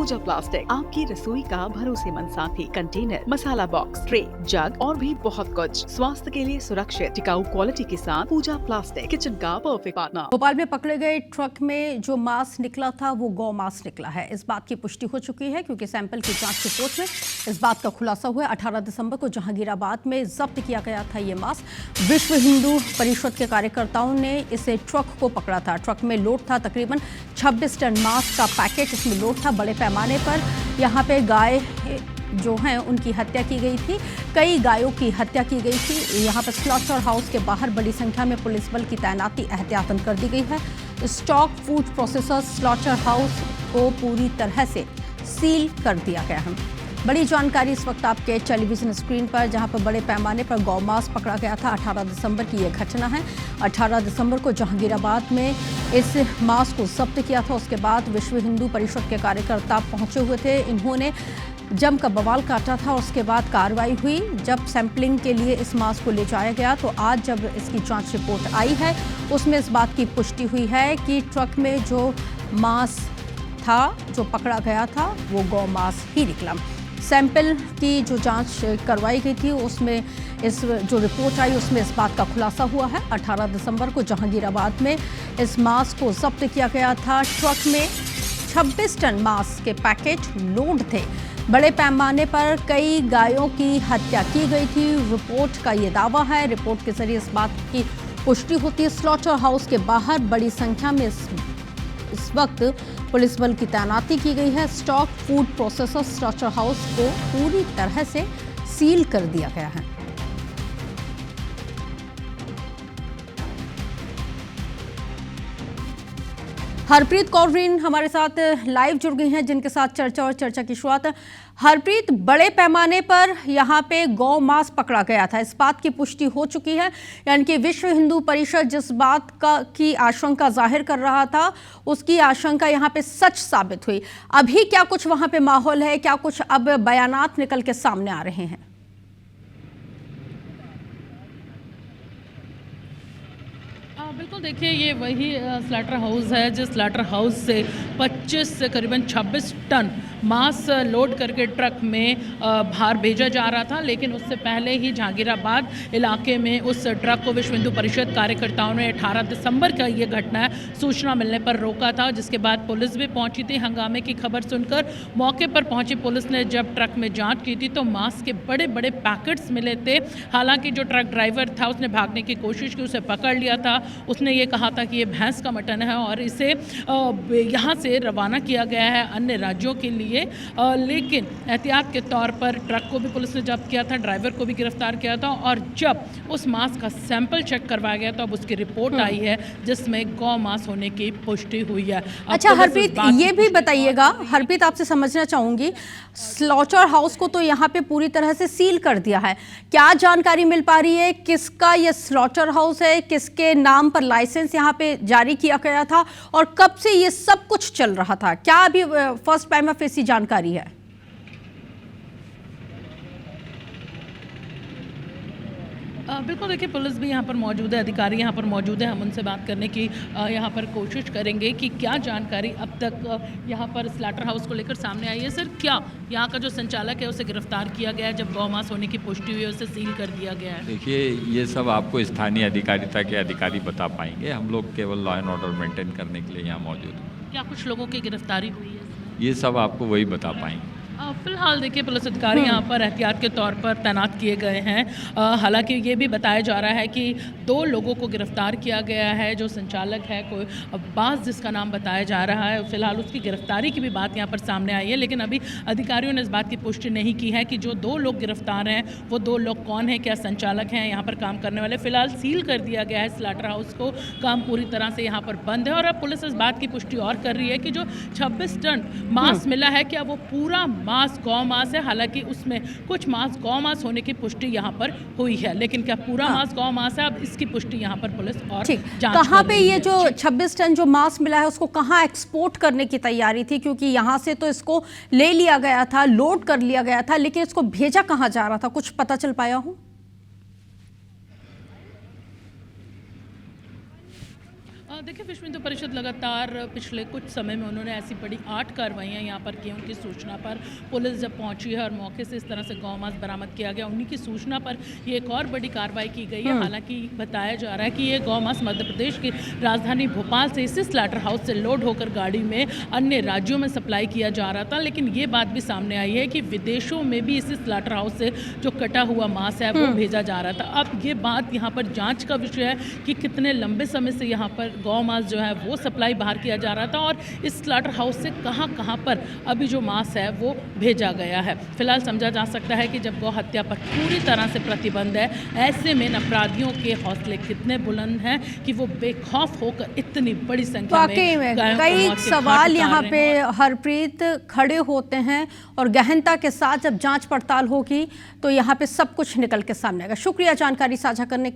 पूजा plastic, आपकी रसोई का भरोसेमंद साथी। कंटेनर, मसाला बॉक्स, ट्रे, जग और भी बहुत कुछ। स्वास्थ्य के लिए सुरक्षित टिकाऊ क्वालिटी के साथ पूजा प्लास्टिक, किचन का परफेक्ट पार्टनर। भोपाल में पकड़े गए ट्रक में जो मांस निकला था वो गौ मांस निकला है। इस बात की पुष्टि हो चुकी है क्योंकि सैंपल की जांच रिपोर्ट में इस बात का खुलासा हुआ। 18 दिसंबर को जहांगीराबाद में जब्त किया गया था ये मांस। विश्व हिंदू परिषद के कार्यकर्ताओं ने इसे ट्रक को पकड़ा था। ट्रक में लोड था तकरीबन 26 टन मांस का पैकेट, इसमें लोड था। बड़े पैमाने पर यहाँ पे गाय जो हैं उनकी हत्या की गई थी, कई गायों की हत्या की गई थी। यहाँ पर स्लॉटर हाउस के बाहर बड़ी संख्या में पुलिस बल की तैनाती एहतियातन कर दी गई है। Stock food processors slaughter house को पूरी तरह से सील कर दिया गया है। बड़ी जानकारी इस वक्त आपके टेलीविजन स्क्रीन पर, जहां पर बड़े पैमाने पर गौ मांस पकड़ा गया था। 18 दिसंबर की यह घटना है। 18 दिसंबर को जहांगीराबाद में इस मांस को जब्त किया था। उसके बाद विश्व हिंदू परिषद के कार्यकर्ता पहुंचे हुए थे। इन्होंने जमकर बवाल काटा था। उसके बाद कार्रवाई हुई। जब सैंपलिंग के लिए इस मांस को ले जाया गया तो आज जब इसकी जांच रिपोर्ट आई है उसमें इस बात की पुष्टि हुई है कि ट्रक में जो मांस था, जो पकड़ा गया था, वो गौ मांस ही निकला। सैंपल की जो जांच करवाई गई थी उसमें इस जो रिपोर्ट आई उसमें इस बात का खुलासा हुआ है। 18 दिसंबर को जहांगीराबाद में इस मांस को जब्त किया गया था। ट्रक में 26 टन मांस के पैकेट लोड थे। बड़े पैमाने पर कई गायों की हत्या की गई थी, रिपोर्ट का ये दावा है। रिपोर्ट के जरिए इस बात की पुष्टि होती है। स्लॉटर हाउस के बाहर बड़ी संख्या में इस वक्त पुलिस बल की तैनाती की गई है। Stock food processor slaughter house को पूरी तरह से सील कर दिया गया है। हरप्रीत कौर हमारे साथ लाइव जुड़ गई हैं, जिनके साथ चर्चा की शुरुआत है। हरप्रीत, बड़े पैमाने पर यहाँ पे गौ मांस पकड़ा गया था, इस बात की पुष्टि हो चुकी है? यानी कि विश्व हिंदू परिषद जिस बात की आशंका जाहिर कर रहा था उसकी आशंका यहाँ पे सच साबित हुई। अभी क्या कुछ वहाँ पे माहौल है, क्या कुछ अब बयानात निकल के सामने आ रहे हैं? बिल्कुल, देखिए ये वही स्लॉटर हाउस है जिस स्लॉटर हाउस से 25 से करीबन 26 टन मांस लोड करके ट्रक में बाहर भेजा जा रहा था। लेकिन उससे पहले ही जहांगीराबाद इलाके में उस ट्रक को विश्व हिंदू परिषद कार्यकर्ताओं ने 18 दिसंबर का ये घटना है सूचना मिलने पर रोका था, जिसके बाद पुलिस भी पहुंची थी। हंगामे की खबर सुनकर मौके पर पहुंची पुलिस ने जब ट्रक में जाँच की थी तो मांस के बड़े बड़े पैकेट्स मिले थे। हालांकि जो ट्रक ड्राइवर था उसने भागने की कोशिश की, उसे पकड़ लिया था। उसने ये कहा था कि ये भैंस का मटन है और इसे यहाँ से रवाना किया गया है अन्य राज्यों के लिए। लेकिन एहतियात के तौर पर ट्रक को भी पुलिस ने जब्त किया था, ड्राइवर को भी गिरफ्तार किया था। और जब उस मांस का सैंपल चेक करवाया गया तो अब उसकी रिपोर्ट आई है जिसमें गौ मांस होने की पुष्टि हुई है। अच्छा हरप्रीत, ये भी बताइएगा, हरप्रीत आपसे समझना चाहूंगी, स्लॉटर हाउस को तो यहाँ पे पूरी तरह से सील कर दिया है, क्या जानकारी मिल पा रही है किसका ये स्लॉटर हाउस है, किसके नाम पर लाइसेंस यहाँ पे जारी किया गया था और कब से ये सब कुछ चल रहा था? क्या अभी फर्स्ट टाइम ऑफ ऐसी जानकारी है? बिल्कुल, देखिए पुलिस भी यहाँ पर मौजूद है, अधिकारी यहाँ पर मौजूद है। हम उनसे बात करने की यहाँ पर कोशिश करेंगे कि क्या जानकारी अब तक यहाँ पर स्लॉटर हाउस को लेकर सामने आई है। सर, क्या यहाँ का जो संचालक है उसे गिरफ्तार किया गया है? जब गौ मांस होने की पुष्टि हुई है उसे सील कर दिया गया है? देखिए, ये सब आपको स्थानीय अधिकारिता के अधिकारी बता पाएंगे। हम लोग केवल लॉ एंड ऑर्डर मेंटेन करने के लिए यहाँ मौजूद हैं। क्या कुछ लोगों की गिरफ्तारी हुई है? ये सब आपको वही बता पाएंगे। फिलहाल देखिए पुलिस अधिकारी यहाँ पर एहतियात के तौर पर तैनात किए गए हैं। हालांकि ये भी बताया जा रहा है कि 2 लोगों को गिरफ्तार किया गया है। जो संचालक है कोई अब्बास जिसका नाम बताया जा रहा है, फिलहाल उसकी गिरफ्तारी की भी बात यहाँ पर सामने आई है। लेकिन अभी अधिकारियों ने इस बात की पुष्टि नहीं की है कि जो 2 लोग गिरफ्तार हैं वो 2 लोग कौन हैं, क्या संचालक हैं यहाँ पर काम करने वाले। फिलहाल सील कर दिया गया है स्लॉटर हाउस को, काम पूरी तरह से यहाँ पर बंद है। और अब पुलिस इस बात की पुष्टि और कर रही है कि जो 26 टन मांस मिला है क्या वो पूरा मांस गौ मांस है? हालांकि उसमें कुछ मांस गौ मांस होने की पुष्टि यहाँ पर हुई है, लेकिन क्या पूरा मांस गौ मांस है, अब इसकी पुष्टि यहाँ पर पुलिस और जांच कहाँ पे ये जो 26 टन जो मांस मिला है उसको कहाँ एक्सपोर्ट करने की तैयारी थी? क्योंकि यहाँ से तो इसको ले लिया गया था, लोड कर लिया गया था, लेकिन इसको भेजा कहाँ जा रहा था, कुछ पता चल पाया हो? देखिए, विश्व हिंदू परिषद लगातार पिछले कुछ समय में उन्होंने ऐसी बड़ी 8 कार्रवाइयाँ यहाँ पर की। उनकी सूचना पर पुलिस जब पहुंची है और मौके से इस तरह से गौ मांस बरामद किया गया, उन्हीं की सूचना पर ये एक और बड़ी कार्रवाई की गई है। हालांकि बताया जा रहा है कि ये गौ मांस मध्य प्रदेश की राजधानी भोपाल से इसी स्लैटर हाउस से लोड होकर गाड़ी में अन्य राज्यों में सप्लाई किया जा रहा था। लेकिन ये बात भी सामने आई है कि विदेशों में भी इसी स्लैटर हाउस से जो कटा हुआ मांस है वो भेजा जा रहा था। अब ये बात यहाँ पर जाँच का विषय है कि कितने लंबे समय से यहाँ पर गौ मांस जो है वो सप्लाई बाहर किया जा रहा था और इस स्लॉटर हाउस से कहां पर अभी जो मांस है वो भेजा गया है। फिलहाल समझा जा सकता है कि जब गौ हत्या पर पूरी तरह से प्रतिबंध है, ऐसे में अपराधियों के हौसले कितने बुलंद हैं कि वो बेखौफ होकर इतनी बड़ी संख्या में कई सवाल यहाँ पे हरप्रीत खड़े होते हैं और गहनता के साथ जब जांच पड़ताल होगी तो यहाँ पे सब कुछ निकल के सामने आएगा। शुक्रिया जानकारी साझा करने के लिए।